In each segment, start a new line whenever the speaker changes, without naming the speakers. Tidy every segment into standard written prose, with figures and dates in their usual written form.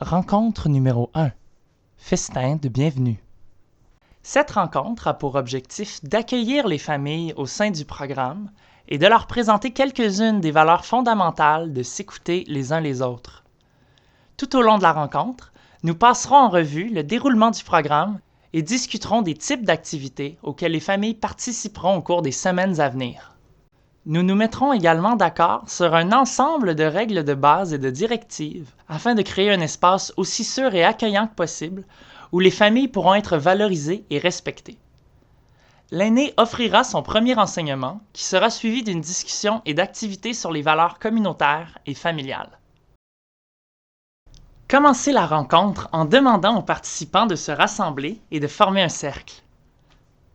Rencontre numéro 1. Festin de bienvenue. Cette rencontre a pour objectif d'accueillir les familles au sein du programme et de leur présenter quelques-unes des valeurs fondamentales de s'écouter les uns les autres. Tout au long de la rencontre, nous passerons en revue le déroulement du programme et discuterons des types d'activités auxquelles les familles participeront au cours des semaines à venir. Nous nous mettrons également d'accord sur un ensemble de règles de base et de directives afin de créer un espace aussi sûr et accueillant que possible où les familles pourront être valorisées et respectées. L'aîné offrira son premier enseignement qui sera suivi d'une discussion et d'activités sur les valeurs communautaires et familiales. Commencez la rencontre en demandant aux participants de se rassembler et de former un cercle.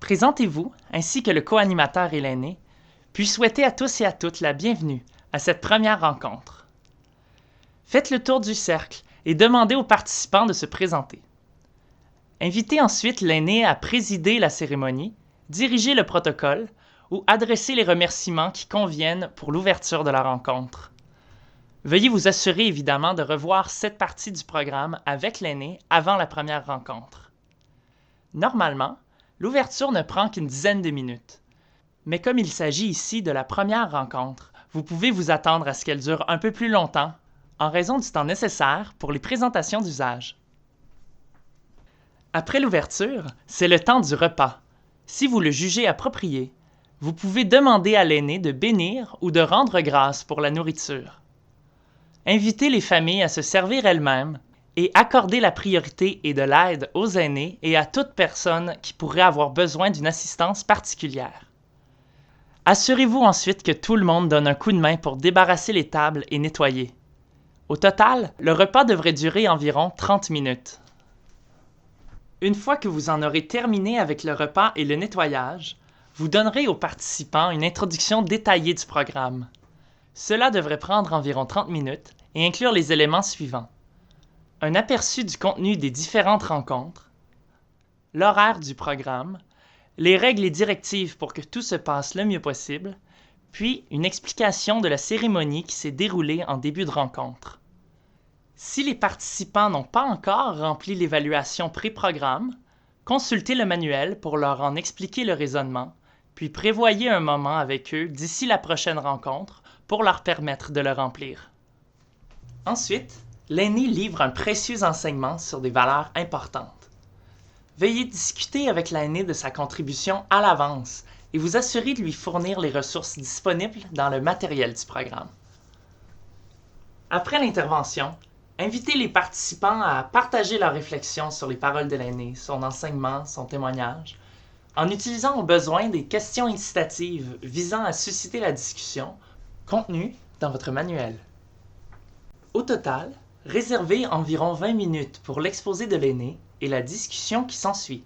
Présentez-vous, ainsi que le co-animateur et l'aîné, puis souhaitez à tous et à toutes la bienvenue à cette première rencontre. Faites le tour du cercle et demandez aux participants de se présenter. Invitez ensuite l'aîné à présider la cérémonie, diriger le protocole ou adresser les remerciements qui conviennent pour l'ouverture de la rencontre. Veuillez vous assurer évidemment de revoir cette partie du programme avec l'aîné avant la première rencontre. Normalement, l'ouverture ne prend qu'une dizaine de minutes. Mais comme il s'agit ici de la première rencontre, vous pouvez vous attendre à ce qu'elle dure un peu plus longtemps, en raison du temps nécessaire pour les présentations d'usage. Après l'ouverture, c'est le temps du repas. Si vous le jugez approprié, vous pouvez demander à l'aîné de bénir ou de rendre grâce pour la nourriture. Invitez les familles à se servir elles-mêmes et accordez la priorité et de l'aide aux aînés et à toute personne qui pourrait avoir besoin d'une assistance particulière. Assurez-vous ensuite que tout le monde donne un coup de main pour débarrasser les tables et nettoyer. Au total, le repas devrait durer environ 30 minutes. Une fois que vous en aurez terminé avec le repas et le nettoyage, vous donnerez aux participants une introduction détaillée du programme. Cela devrait prendre environ 30 minutes et inclure les éléments suivants. Un aperçu du contenu des différentes rencontres, l'horaire du programme, les règles et directives pour que tout se passe le mieux possible, puis une explication de la cérémonie qui s'est déroulée en début de rencontre. Si les participants n'ont pas encore rempli l'évaluation pré-programme, consultez le manuel pour leur en expliquer le raisonnement, puis prévoyez un moment avec eux d'ici la prochaine rencontre pour leur permettre de le remplir. Ensuite, l'aîné livre un précieux enseignement sur des valeurs importantes. Veuillez discuter avec l'aîné de sa contribution à l'avance et vous assurer de lui fournir les ressources disponibles dans le matériel du programme. Après l'intervention, invitez les participants à partager leurs réflexions sur les paroles de l'aîné, son enseignement, son témoignage, en utilisant au besoin des questions incitatives visant à susciter la discussion, contenues dans votre manuel. Au total, réservez environ 20 minutes pour l'exposé de l'aîné et la discussion qui s'ensuit.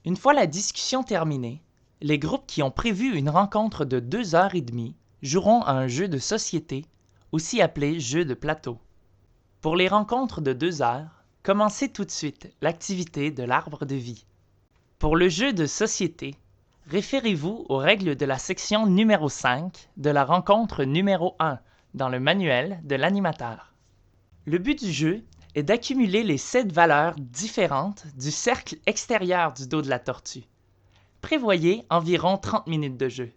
Une fois la discussion terminée, les groupes qui ont prévu une rencontre de 2h30 joueront à un jeu de société, aussi appelé jeu de plateau. Pour les rencontres de 2 heures, commencez tout de suite l'activité de l'arbre de vie. Pour le jeu de société, référez-vous aux règles de la section numéro 5 de la rencontre numéro 1 dans le manuel de l'animateur. Le but du jeu est d'accumuler les 7 valeurs différentes du cercle extérieur du dos de la tortue. Prévoyez environ 30 minutes de jeu.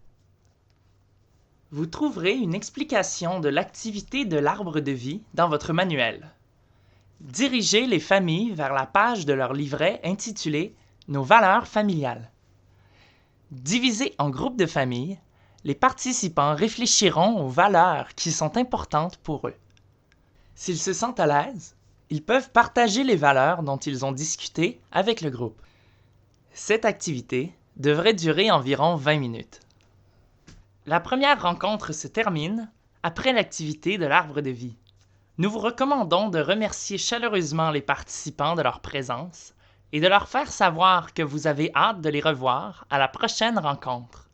Vous trouverez une explication de l'activité de l'arbre de vie dans votre manuel. Dirigez les familles vers la page de leur livret intitulée « Nos valeurs familiales ». Divisés en groupes de familles, les participants réfléchiront aux valeurs qui sont importantes pour eux. S'ils se sentent à l'aise, ils peuvent partager les valeurs dont ils ont discuté avec le groupe. Cette activité devrait durer environ 20 minutes. La première rencontre se termine après l'activité de l'arbre de vie. Nous vous recommandons de remercier chaleureusement les participants de leur présence et de leur faire savoir que vous avez hâte de les revoir à la prochaine rencontre.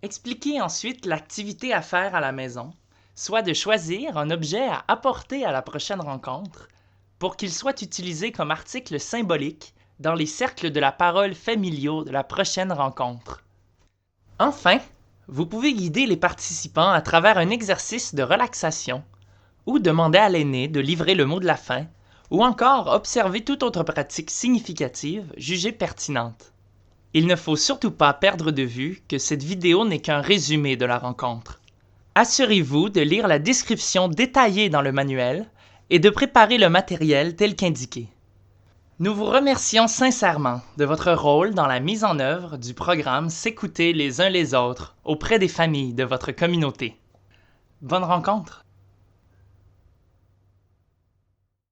Expliquez ensuite l'activité à faire à la maison, soit de choisir un objet à apporter à la prochaine rencontre pour qu'il soit utilisé comme article symbolique dans les cercles de la parole familiaux de la prochaine rencontre. Enfin, vous pouvez guider les participants à travers un exercice de relaxation ou demander à l'aîné de livrer le mot de la fin, ou encore observer toute autre pratique significative jugée pertinente. Il ne faut surtout pas perdre de vue que cette vidéo n'est qu'un résumé de la rencontre. Assurez-vous de lire la description détaillée dans le manuel et de préparer le matériel tel qu'indiqué. Nous vous remercions sincèrement de votre rôle dans la mise en œuvre du programme S'écouter les uns les autres auprès des familles de votre communauté. Bonne rencontre!